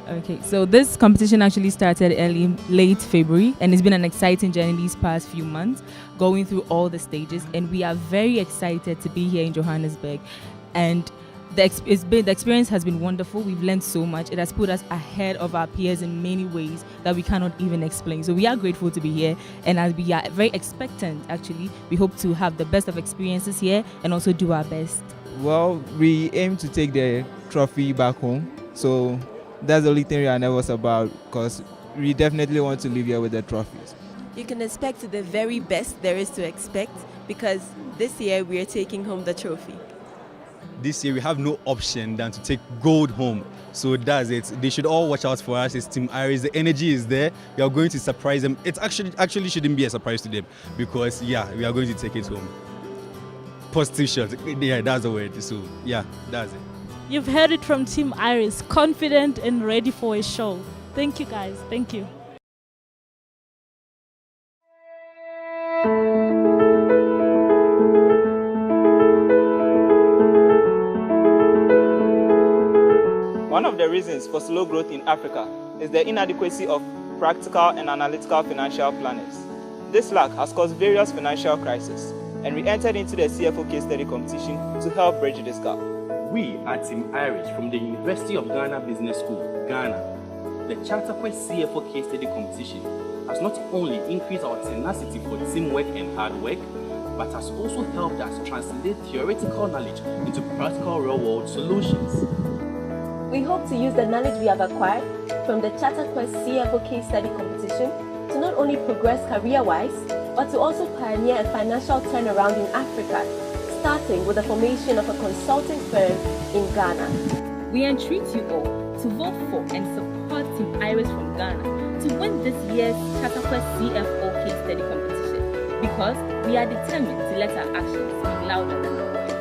Okay, so this competition actually started late February, and it's been an exciting journey these past few months, going through all the stages, and we are very excited to be here in Johannesburg. And the experience has been wonderful. We've learned so much. It has put us ahead of our peers in many ways that we cannot even explain. So we are grateful to be here, and as we are very expectant, actually, we hope to have the best of experiences here and also do our best. Well, we aim to take the trophy back home. So that's the only thing we are nervous about, because we definitely want to leave here with the trophies. You can expect the very best there is to expect, because this year we are taking home the trophy. This year we have no option than to take gold home. So that's it. They should all watch out for us. It's Team Iris. The energy is there. We are going to surprise them. It actually shouldn't be a surprise to them, because we are going to take it home. Positive shot. Yeah, that's the word. So yeah, that's it. You've heard it from Team Iris, confident and ready for a show. Thank you, guys. Thank you. One of the reasons for slow growth in Africa is the inadequacy of practical and analytical financial planners. This lack has caused various financial crises, and we entered into the CFO Case Study Competition to help bridge this gap. We are Team Irish from the University of Ghana Business School, Ghana. The ChapterQuest CFO Case Study Competition has not only increased our tenacity for teamwork and hard work, but has also helped us translate theoretical knowledge into practical real-world solutions. We hope to use the knowledge we have acquired from the ChapterQuest CFO Case Study Competition to not only progress career-wise, but to also pioneer a financial turnaround in Africa, starting with the formation of a consulting firm in Ghana. We entreat you all to vote for and support Team Iris from Ghana to win this year's ChapterQuest CFO Case Study Competition, because we are determined to let our actions speak louder than our words.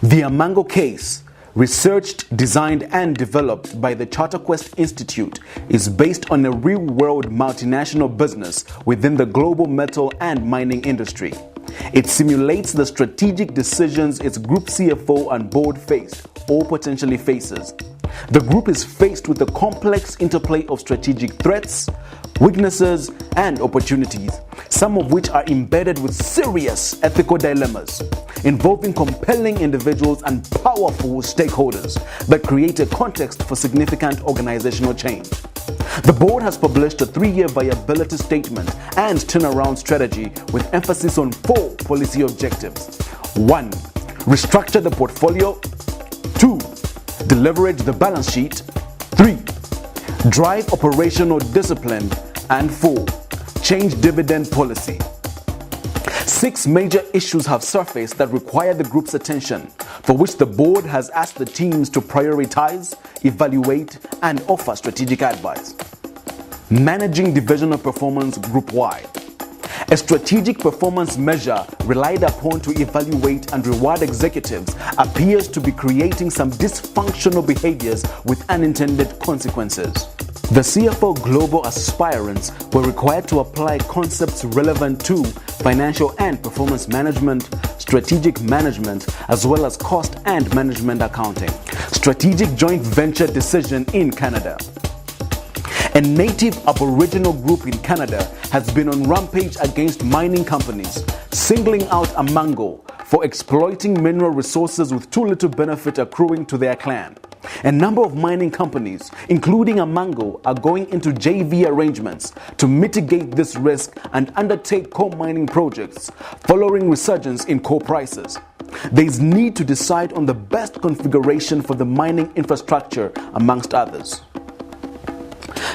The AMANGO case, researched, designed and developed by the CharterQuest Institute, is based on a real-world multinational business within the global metal and mining industry. It simulates the strategic decisions its group CFO and board faced or potentially faces. The group is faced with the complex interplay of strategic threats, weaknesses and opportunities, some of which are embedded with serious ethical dilemmas. involving compelling individuals and powerful stakeholders that create a context for significant organizational change. The board has published a 3-year viability statement and turnaround strategy with emphasis on 4 policy objectives. 1. Restructure the portfolio. 2. Deleverage the balance sheet. 3. Drive operational discipline. And 4. Change dividend policy. 6 major issues have surfaced that require the group's attention, for which the board has asked the teams to prioritize, evaluate, and offer strategic advice. Managing divisional performance group-wide. A strategic performance measure relied upon to evaluate and reward executives appears to be creating some dysfunctional behaviors with unintended consequences. The CFO Global aspirants were required to apply concepts relevant to financial and performance management, strategic management, as well as cost and management accounting. Strategic joint venture decision in Canada. A native Aboriginal group in Canada has been on rampage against mining companies, singling out AMANGO for exploiting mineral resources with too little benefit accruing to their clan. A number of mining companies, including AMANGO, are going into JV arrangements to mitigate this risk and undertake coal mining projects following resurgence in coal prices. There is need to decide on the best configuration for the mining infrastructure, amongst others.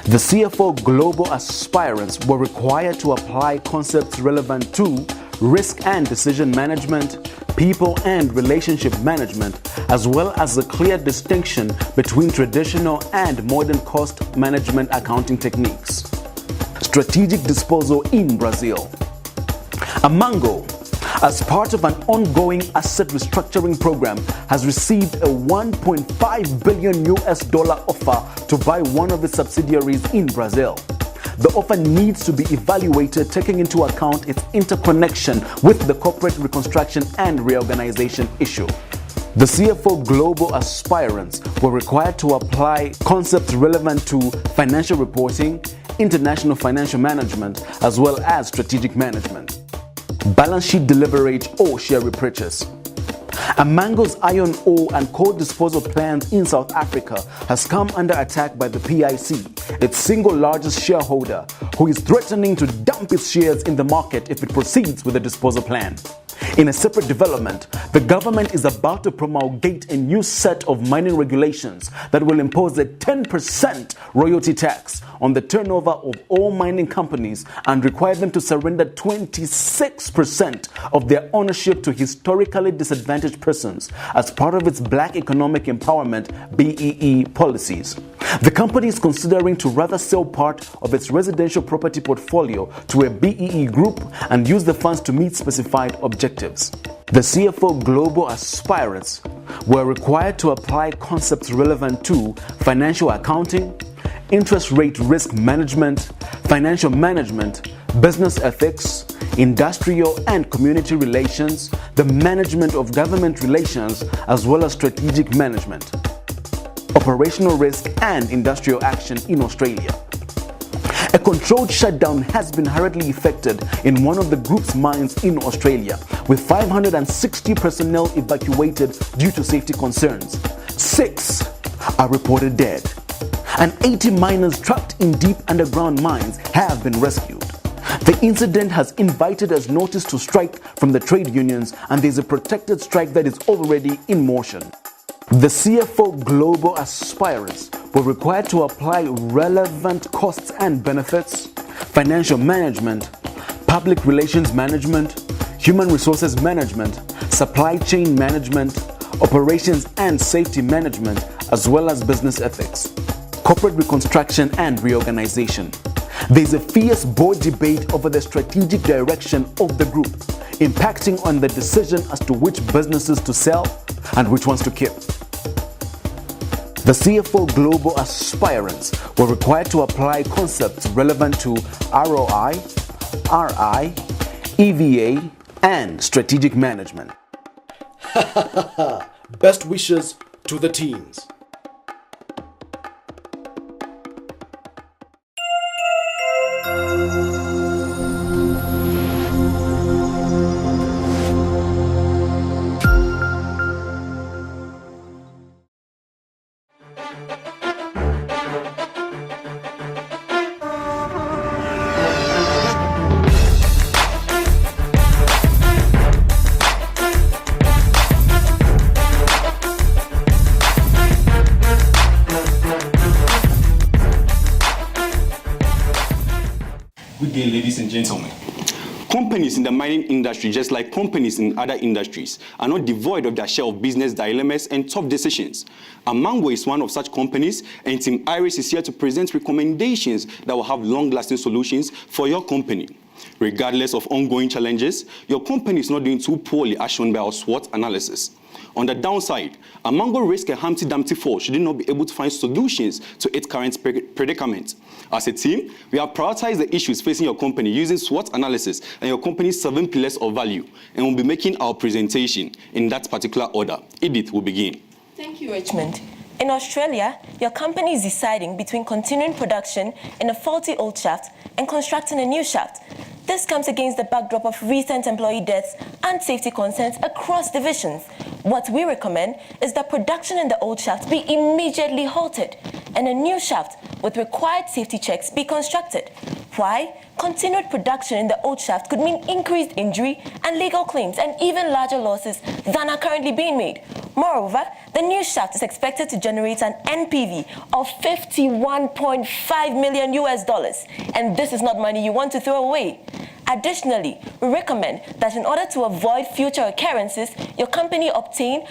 The CFO Global aspirants were required to apply concepts relevant to risk and decision management, people and relationship management, as well as a clear distinction between traditional and modern cost management accounting techniques. Strategic disposal in Brazil. AMANGO, as part of an ongoing asset restructuring program, has received a $1.5 billion offer to buy one of its subsidiaries in Brazil. The offer needs to be evaluated taking into account its interconnection with the corporate reconstruction and reorganization issue. The CFO Global aspirants were required to apply concepts relevant to financial reporting, international financial management, as well as strategic management. Balance sheet deleverage or share repurchase. AMANGO's iron ore and coal disposal plans in South Africa has come under attack by the PIC, its single largest shareholder, who is threatening to dump its shares in the market if it proceeds with the disposal plan. In a separate development, the government is about to promulgate a new set of mining regulations that will impose a 10% royalty tax on the turnover of all mining companies and require them to surrender 26% of their ownership to historically disadvantaged persons as part of its Black Economic Empowerment (BEE) policies. The company is considering to rather sell part of its residential property portfolio to a BEE group and use the funds to meet specified objectives. The CFO Global aspirants were required to apply concepts relevant to financial accounting, interest rate risk management, financial management, business ethics, industrial and community relations, the management of government relations, as well as strategic management, operational risk and industrial action in Australia. A controlled shutdown has been hurriedly effected in one of the group's mines in Australia, with 560 personnel evacuated due to safety concerns. 6 are reported dead, and 80 miners trapped in deep underground mines have been rescued. The incident has invited us notice to strike from the trade unions, and there is a protected strike that is already in motion. The CFO Global aspirants were required to apply relevant costs and benefits, financial management, public relations management, human resources management, supply chain management, operations and safety management, as well as business ethics, corporate reconstruction and reorganization. There is a fierce board debate over the strategic direction of the group, impacting on the decision as to which businesses to sell and which ones to keep. The CFO Global aspirants were required to apply concepts relevant to ROI, RI, EVA, and strategic management. Best wishes to the teams. gentlemen, companies in the mining industry, just like companies in other industries, are not devoid of their share of business dilemmas and tough decisions. AMANGO is one of such companies, and Team Iris is here to present recommendations that will have long-lasting solutions for your company. Regardless of ongoing challenges, your company is not doing too poorly as shown by our SWOT analysis. On the downside, AMANGO risks a Humpty Dumpty fall should it not be able to find solutions to its current predicament. As a team, we have prioritized the issues facing your company using SWOT analysis and your company's 7 pillars of value, and we'll be making our presentation in that particular order. Edith will begin. Thank you, Richmond. In Australia, your company is deciding between continuing production in a faulty old shaft and constructing a new shaft. This comes against the backdrop of recent employee deaths and safety concerns across divisions. What we recommend is that production in the old shaft be immediately halted and a new shaft with required safety checks be constructed. Why? Continued production in the old shaft could mean increased injury and legal claims and even larger losses than are currently being made. Moreover, the new shaft is expected to generate an NPV of $51.5 million US, and this is not money you want to throw away. Additionally, we recommend that in order to avoid future occurrences, your company obtain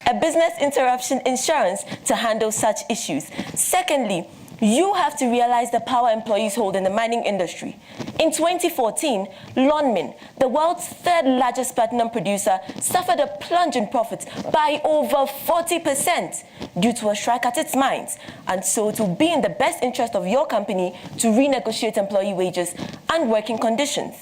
a business interruption insurance to handle such issues. Secondly, you have to realize the power employees hold in the mining industry. In 2014, Lonmin, the world's third largest platinum producer, suffered a plunge in profits by over 40% due to a strike at its mines. And so it will be in the best interest of your company to renegotiate employee wages and working conditions.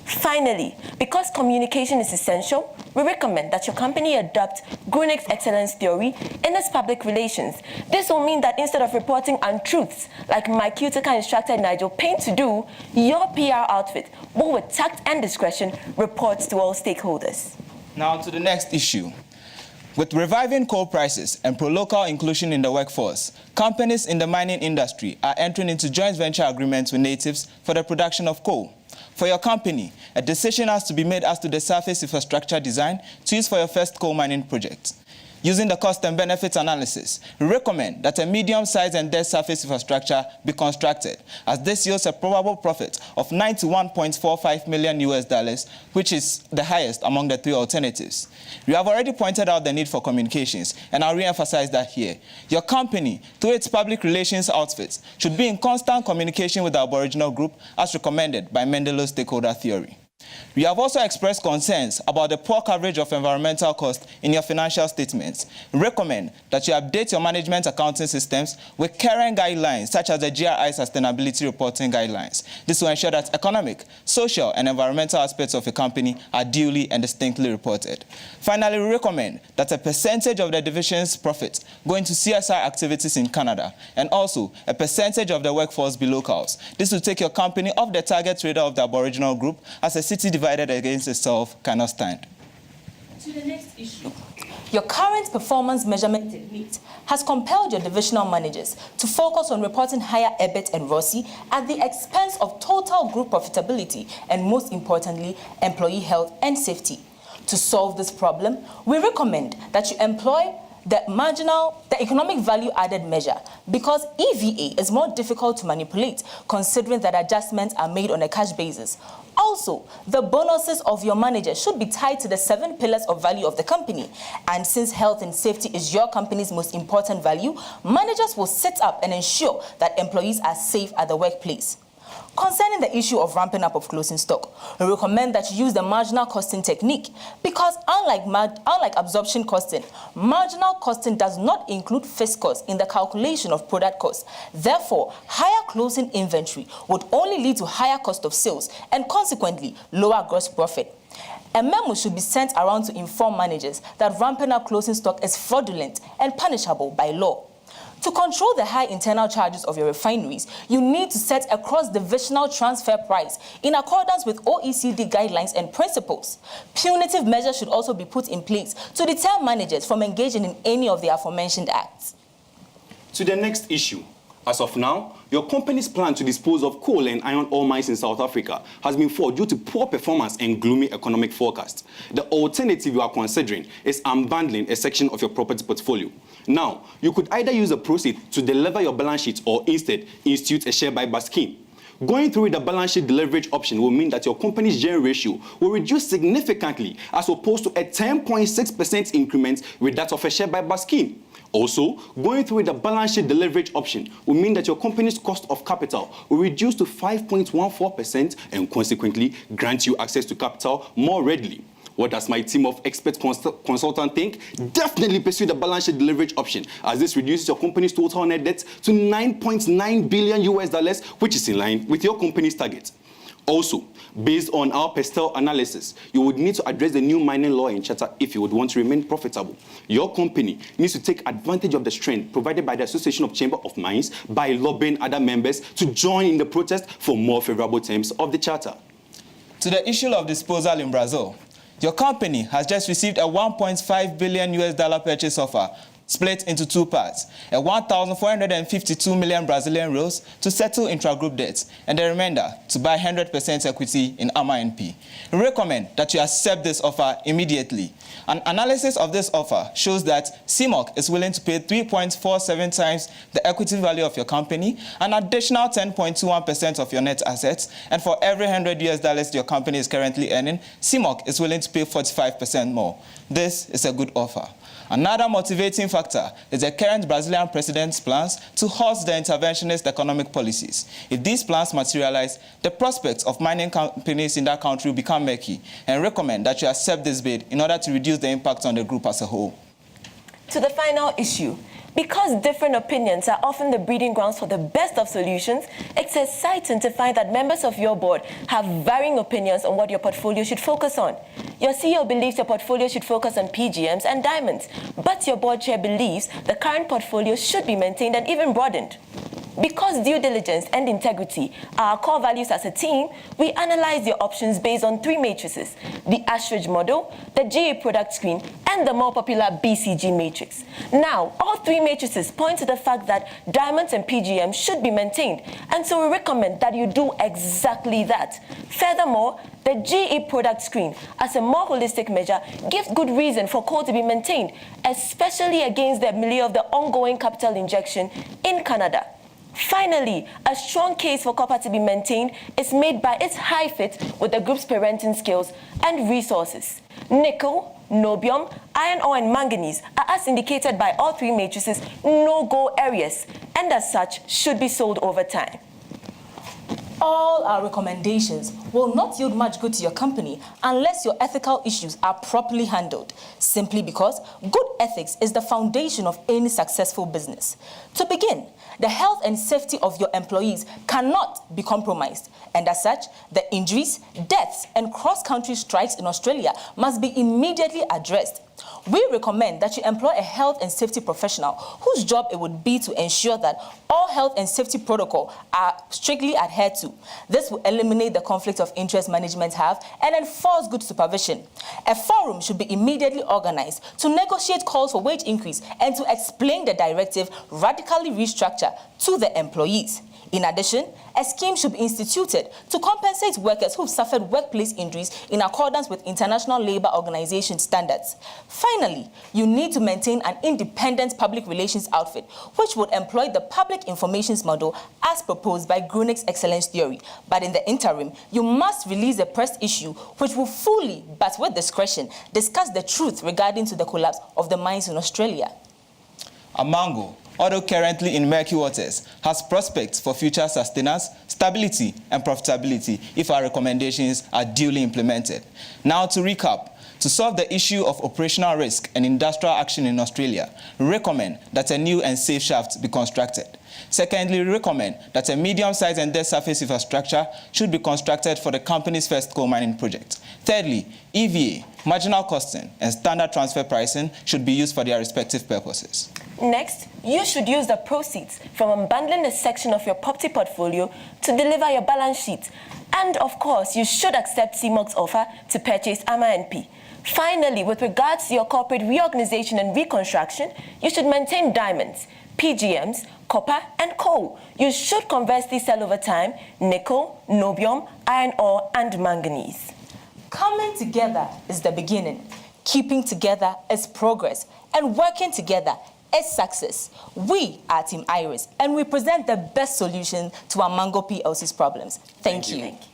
Finally, because communication is essential, we recommend that your company adopt Grunick's excellence theory in its public relations. This will mean that instead of reporting untruths like Mike Utica instructed Nigel Payne to do, your PR outfit will, with tact and discretion, report to all stakeholders. Now to the next issue. With reviving coal prices and pro-local inclusion in the workforce, companies in the mining industry are entering into joint venture agreements with natives for the production of coal. For your company, a decision has to be made as to the surface infrastructure design to use for your first coal mining project. Using the cost and benefits analysis, we recommend that a medium-sized and dense surface infrastructure be constructed, as this yields a probable profit of $91.45 million US, which is the highest among the 3 alternatives. We have already pointed out the need for communications, and I'll re-emphasize that here. Your company, through its public relations outfits, should be in constant communication with the Aboriginal group, as recommended by Mendelow's stakeholder theory. We have also expressed concerns about the poor coverage of environmental costs in your financial statements. We recommend that you update your management accounting systems with current guidelines such as the GRI Sustainability Reporting Guidelines. This will ensure that economic, social, and environmental aspects of a company are duly and distinctly reported. Finally, we recommend that a percentage of the division's profits go into CSR activities in Canada, and also a percentage of the workforce be locals. This will take your company off the target radar of the Aboriginal group, as a city divided against itself cannot stand. To the next issue. Your current performance measurement technique has compelled your divisional managers to focus on reporting higher EBIT and ROCE at the expense of total group profitability and, most importantly, employee health and safety. To solve this problem, we recommend that you employ the economic value added measure, because EVA is more difficult to manipulate considering that adjustments are made on a cash basis. Also, the bonuses of your manager should be tied to the 7 pillars of value of the company. And since health and safety is your company's most important value, managers will sit up and ensure that employees are safe at the workplace. Concerning the issue of ramping up of closing stock, we recommend that you use the marginal costing technique, because unlike absorption costing, marginal costing does not include fixed costs in the calculation of product cost. Therefore, higher closing inventory would only lead to higher cost of sales and consequently lower gross profit. A memo should be sent around to inform managers that ramping up closing stock is fraudulent and punishable by law. To control the high internal charges of your refineries, you need to set a cross-divisional transfer price in accordance with OECD guidelines and principles. Punitive measures should also be put in place to deter managers from engaging in any of the aforementioned acts. To the next issue. As of now, your company's plan to dispose of coal and iron ore mines in South Africa has been fought due to poor performance and gloomy economic forecast. The alternative you are considering is unbundling a section of your property portfolio. Now, you could either use the proceeds to deliver your balance sheet or instead institute a share buyback scheme. Going through the balance sheet deleverage option will mean that your company's gearing ratio will reduce significantly as opposed to a 10.6% increment with that of a share buyback scheme. Also, going through the balance sheet deleverage option will mean that your company's cost of capital will reduce to 5.14% and consequently grant you access to capital more readily. What does my team of expert consultants think? Definitely pursue the balance sheet deleverage option, as this reduces your company's total net debt to $9.9 billion, which is in line with your company's target. Also, based on our Pestel analysis, you would need to address the new mining law in Charter if you would want to remain profitable. Your company needs to take advantage of the strength provided by the Association of Chamber of Mines by lobbying other members to join in the protest for more favorable terms of the Charter. To the issue of disposal in Brazil, your company has just received a $1.5 billion purchase offer split into two parts, a 1,452 million Brazilian reais to settle intragroup debts, and the remainder to buy 100% equity in AMANGO. We recommend that you accept this offer immediately. An analysis of this offer shows that CMOC is willing to pay 3.47 times the equity value of your company, an additional 10.21% of your net assets, and for every $100 your company is currently earning, CMOC is willing to pay 45% more. This is a good offer. Another motivating factor is the current Brazilian president's plans to halt the interventionist economic policies. If these plans materialize, the prospects of mining companies in that country will become murky, and recommend that you accept this bid in order to reduce the impact on the group as a whole. To the final issue. Because different opinions are often the breeding grounds for the best of solutions, it's exciting to find that members of your board have varying opinions on what your portfolio should focus on. Your CEO believes your portfolio should focus on PGMs and diamonds, but your board chair believes the current portfolio should be maintained and even broadened. Because due diligence and integrity are our core values as a team, we analyze your options based on three matrices: the Ashridge model, the GA product screen, and the more popular BCG matrix. Now, all three matrices point to the fact that diamonds and PGMs should be maintained, and so we recommend that you do exactly that. Furthermore, the GE product screen, as a more holistic measure, gives good reason for coal to be maintained, especially against the milieu of the ongoing capital injection in Canada. Finally, a strong case for copper to be maintained is made by its high fit with the group's parenting skills and resources. Nickel, niobium, iron ore, and manganese are, as indicated by all three matrices, no-go areas, and as such should be sold over time. All our recommendations will not yield much good to your company unless your ethical issues are properly handled, simply because good ethics is the foundation of any successful business. To begin, the health and safety of your employees cannot be compromised, and as such, the injuries, deaths, and cross-country strikes in Australia must be immediately addressed. We recommend that you employ a health and safety professional whose job it would be to ensure that all health and safety protocols are strictly adhered to. This will eliminate the conflict of interest management have and enforce good supervision. A forum should be immediately organized to negotiate calls for wage increase and to explain the directive radically restructure to the employees. In addition, a scheme should be instituted to compensate workers who've suffered workplace injuries in accordance with International Labour Organization standards. Finally, you need to maintain an independent public relations outfit, which would employ the public informations model as proposed by Grunik's excellence theory. But in the interim, you must release a press issue which will fully, but with discretion, discuss the truth regarding to the collapse of the mines in Australia. AMANGO, although currently in murky waters, has prospects for future sustenance, stability, and profitability if our recommendations are duly implemented. Now to recap, to solve the issue of operational risk and industrial action in Australia, we recommend that a new and safe shaft be constructed. Secondly, we recommend that a medium-sized and dead surface infrastructure should be constructed for the company's first coal mining project. Thirdly, EVA, marginal costing, and standard transfer pricing should be used for their respective purposes. Next, you should use the proceeds from unbundling a section of your property portfolio to deliver your balance sheet. And of course, you should accept CMOC's offer to purchase AMANGO. Finally, with regards to your corporate reorganization and reconstruction, you should maintain diamonds, PGMs, copper, and coal. You should conversely sell over time nickel, niobium, iron ore, and manganese. Coming together is the beginning. Keeping together is progress. And working together its success. We are Team Iris, and we present the best solution to AMANGO PLC's problems. Thank you. Thank you.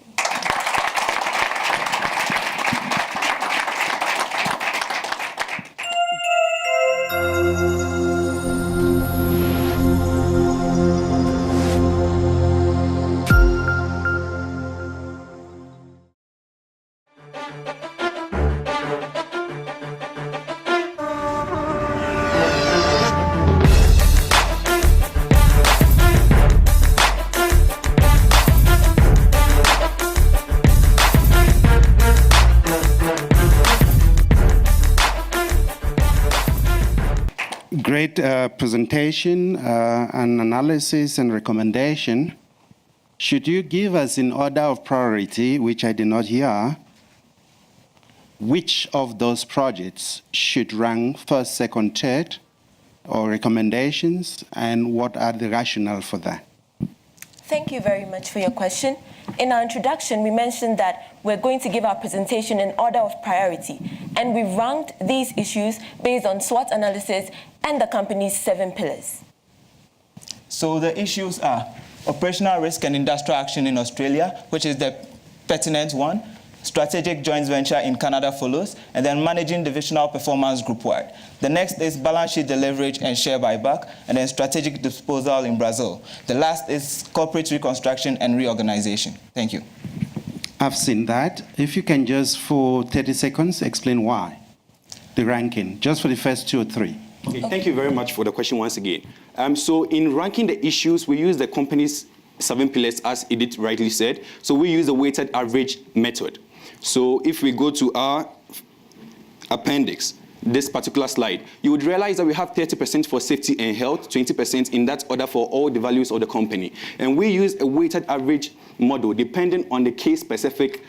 Great presentation, and analysis and recommendation. Should you give us in order of priority, which I did not hear, which of those projects should rank first, second, third, or recommendations, and what are the rationale for that? Thank you very much for your question. In our introduction, we mentioned that we're going to give our presentation in order of priority, and we ranked these issues based on SWOT analysis and the company's 7 pillars. So the issues are operational risk and industrial action in Australia, which is the pertinent one. Strategic joint venture in Canada follows, and then managing divisional performance group-wide. The next is balance sheet deleverage and share buyback, and then strategic disposal in Brazil. The last is corporate reconstruction and reorganization. Thank you. I've seen that. If you can just, for 30 seconds, explain why, the ranking, just for the first 2 or 3. Okay, thank you very much for the question once again. So in ranking the issues, we use the company's 7 pillars, as Edith rightly said. So we use the weighted average method. So if we go to our appendix, this particular slide, you would realize that we have 30% for safety and health, 20% in that order for all the values of the company. And we use a weighted average model depending on the case-specific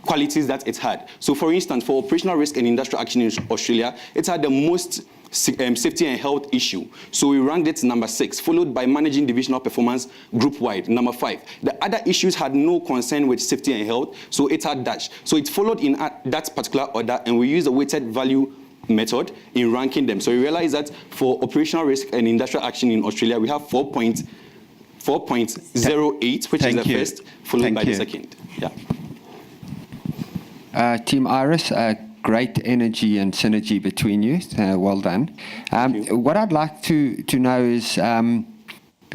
qualities that it had. So for instance, for operational risk and industrial action in Australia, it had the most safety and health issue. So we ranked it number 6, followed by managing divisional performance group-wide, number 5. The other issues had no concern with safety and health, so it had dash. So it followed in that particular order, and we used the weighted value method in ranking them. So we realized that for operational risk and industrial action in Australia, we have 4.08, which is the first, followed by the second. Yeah. Team Iris, great energy and synergy between you. Well done. What I'd like to know is,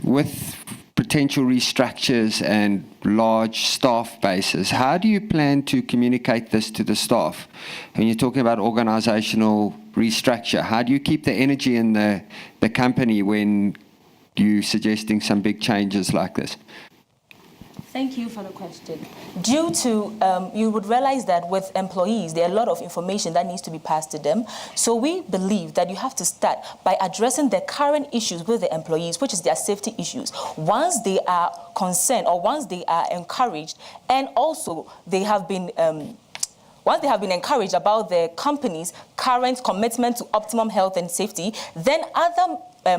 with potential restructures and large staff bases, how do you plan to communicate this to the staff? When you're talking about organizational restructure, how do you keep the energy in the company when you're suggesting some big changes like this? Thank you for the question. Due to, you would realize that with employees, there are a lot of information that needs to be passed to them. So we believe that you have to start by addressing the current issues with the employees, which is their safety issues. Once they are concerned or once they are encouraged, and also they have been once they have been encouraged about the company's current commitment to optimum health and safety, then other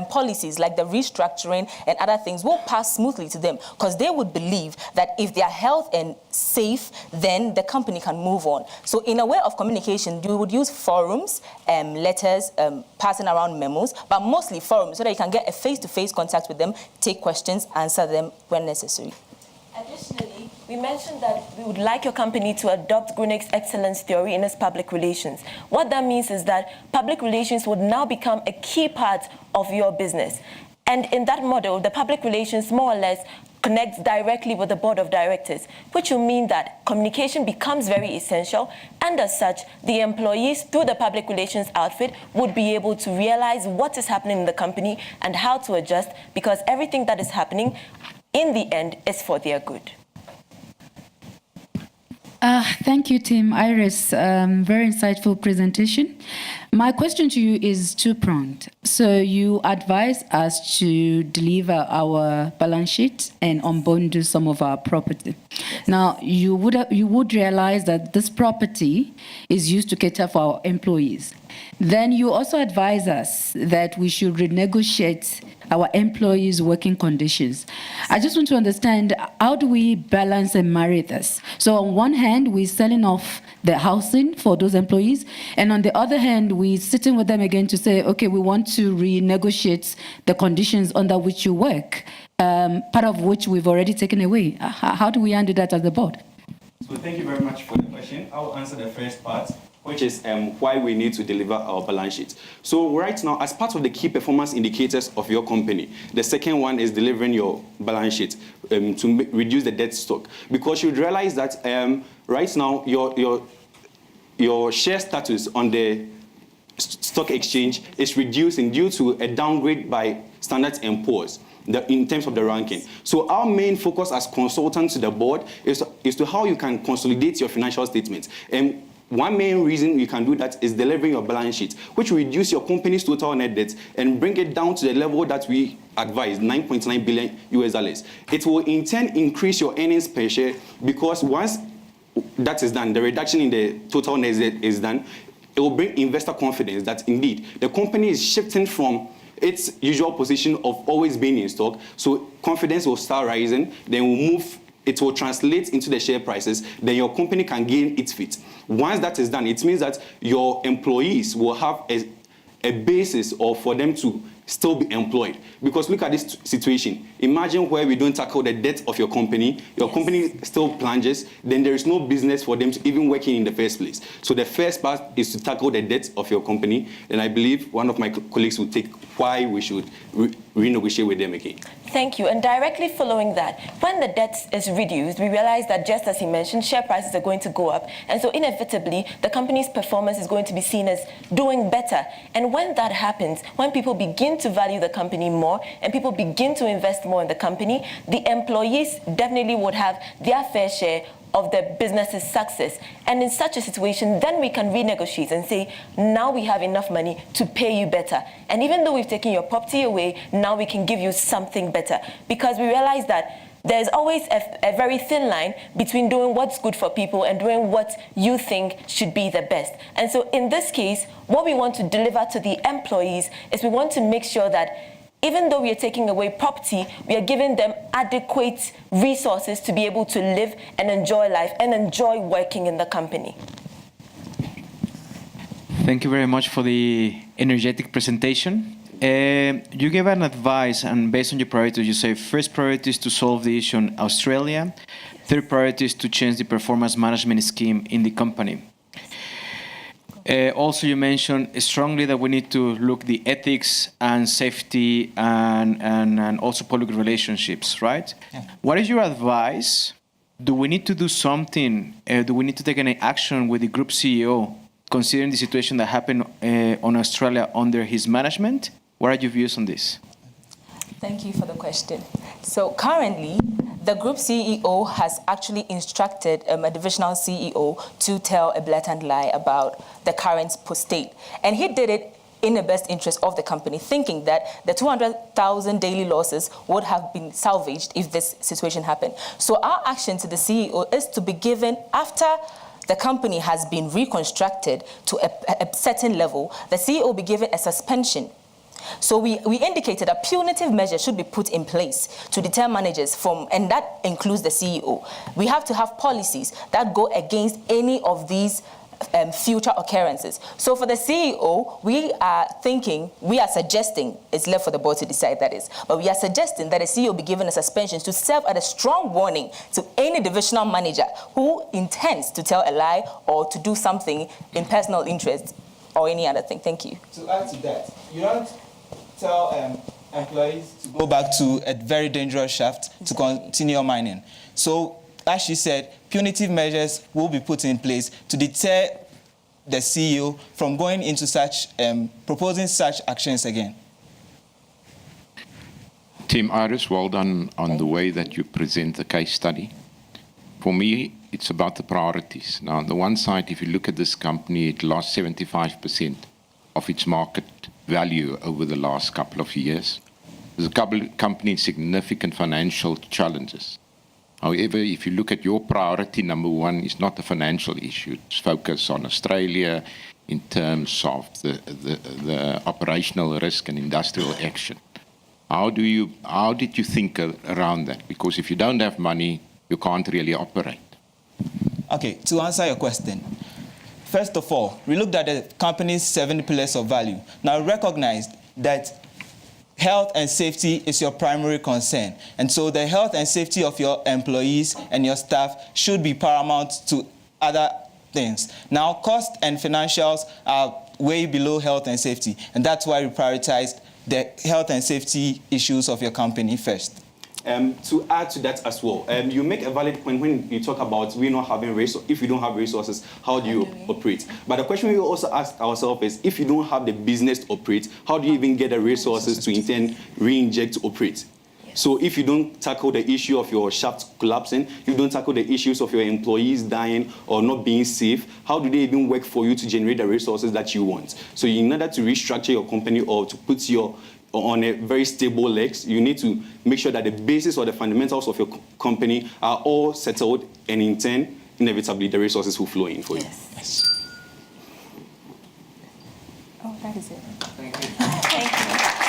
policies like the restructuring and other things will pass smoothly to them, because they would believe that if they are health and safe, then the company can move on. So in a way of communication, we would use forums, letters, passing around memos, but mostly forums, so that you can get a face-to-face contact with them, take questions, answer them when necessary. Additionally, we mentioned that we would like your company to adopt Grunick's excellence theory in its public relations. What that means is that public relations would now become a key part of your business. And in that model, the public relations more or less connects directly with the board of directors, which will mean that communication becomes very essential, and as such, the employees through the public relations outfit would be able to realize what is happening in the company and how to adjust, because everything that is happening in the end is for their good. Thank you, Team Iris. Very insightful presentation. My question to you is two-pronged. So you advise us to deliver our balance sheet and unbundle some of our property. Now, you would realize that this property is used to cater for our employees. Then you also advise us that we should renegotiate our employees' working conditions. I just want to understand, how do we balance and marry this? So on one hand, we're selling off the housing for those employees, and on the other hand, we're sitting with them again to say, okay, we want to renegotiate the conditions under which you work, part of which we've already taken away. How do we handle that as the board? So thank you very much for the question. I'll answer the first part, which is why we need to deliver our balance sheet. So right now, as part of the key performance indicators of your company, the second one is delivering your balance sheet to reduce the debt stock. Because you'd realize that right now, your share status on the stock exchange is reducing due to a downgrade by Standard & Poor's. In terms of the ranking. So our main focus as consultants to the board is to how you can consolidate your financial statements. And one main reason you can do that is delivering your balance sheet, which will reduce your company's total net debt and bring it down to the level that we advise, $9.9 billion US. It will in turn increase your earnings per share, because once that is done, the reduction in the total net debt is done, it will bring investor confidence that indeed the company is shifting from its usual position of always being in stock, so confidence will start rising, then it will translate into the share prices, then your company can gain its feet. Once that is done, it means that your employees will have a basis for them to still be employed. Because look at this situation. Imagine where we don't tackle the debt of your company company still plunges, then there is no business for them to even work in the first place. So the first part is to tackle the debt of your company, and I believe one of my colleagues will take why we should renegotiate with them again. Thank you. And directly following that, when the debt is reduced, we realize that, just as he mentioned, share prices are going to go up. And so inevitably, the company's performance is going to be seen as doing better. And when that happens, when people begin to value the company more and people begin to invest more in the company, the employees definitely would have their fair share of the business's success. And in such a situation, then we can renegotiate and say, now we have enough money to pay you better. And even though we've taken your property away, now we can give you something better. Because we realize that there's always a very thin line between doing what's good for people and doing what you think should be the best. And so in this case, what we want to deliver to the employees is we want to make sure that even though we are taking away property, we are giving them adequate resources to be able to live and enjoy life and enjoy working in the company. Thank you very much for the energetic presentation. You gave an advice, and based on your priorities, you say first priority is to solve the issue in Australia, third priority is to change the performance management scheme in the company. Also, you mentioned strongly that we need to look the ethics and safety and also public relationships, right? Yeah. What is your advice? Do we need to do something? Do we need to take any action with the group CEO, considering the situation that happened on Australia under his management? What are your views on this? Thank you for the question. So currently, the group CEO has actually instructed a divisional CEO to tell a blatant lie about the current state. And he did it in the best interest of the company, thinking that the 200,000 daily losses would have been salvaged if this situation happened. So our action to the CEO is to be given after the company has been reconstructed to a certain level, the CEO will be given a suspension. So we indicated a punitive measure should be put in place to deter managers from, and that includes the CEO. We have to have policies that go against any of these future occurrences. So for the CEO, we are suggesting, it's left for the board to decide that is, but we are suggesting that the CEO be given a suspension to serve as a strong warning to any divisional manager who intends to tell a lie or to do something in personal interest or any other thing. Thank you. To add to that, you don't tell employees to go back to a very dangerous shaft to continue mining. So, as she said, punitive measures will be put in place to deter the CEO from going into such, proposing such actions again. Team Iris, well done on the way that you present the case study. For me, it's about the priorities. Now, on the one side, if you look at this company, it lost 75% of its market value over the last couple of years. There's a company in significant financial challenges. However, if you look at your priority, number one is not a financial issue. It's focus on Australia in terms of the operational risk and industrial action. How did you think around that? Because if you don't have money, you can't really operate. Okay, to answer your question, first of all, we looked at the company's 7 pillars of value. Now, recognize that health and safety is your primary concern. And so the health and safety of your employees and your staff should be paramount to other things. Now, cost and financials are way below health and safety. And that's why we prioritized the health and safety issues of your company first. To add to that as well, you make a valid point when you talk about we not having resources. If you don't have resources, how do you operate? But the question we also ask ourselves is, if you don't have the business to operate, how do you even get the resources to intend re-inject to operate? So if you don't tackle the issue of your shaft collapsing, you don't tackle the issues of your employees dying or not being safe, how do they even work for you to generate the resources that you want? So in order to restructure your company or to put your on a very stable legs, you need to make sure that the basis or the fundamentals of your company are all settled, and in turn, inevitably, the resources will flow in for you. Yes. Oh, that is it. Thank you. Thank you.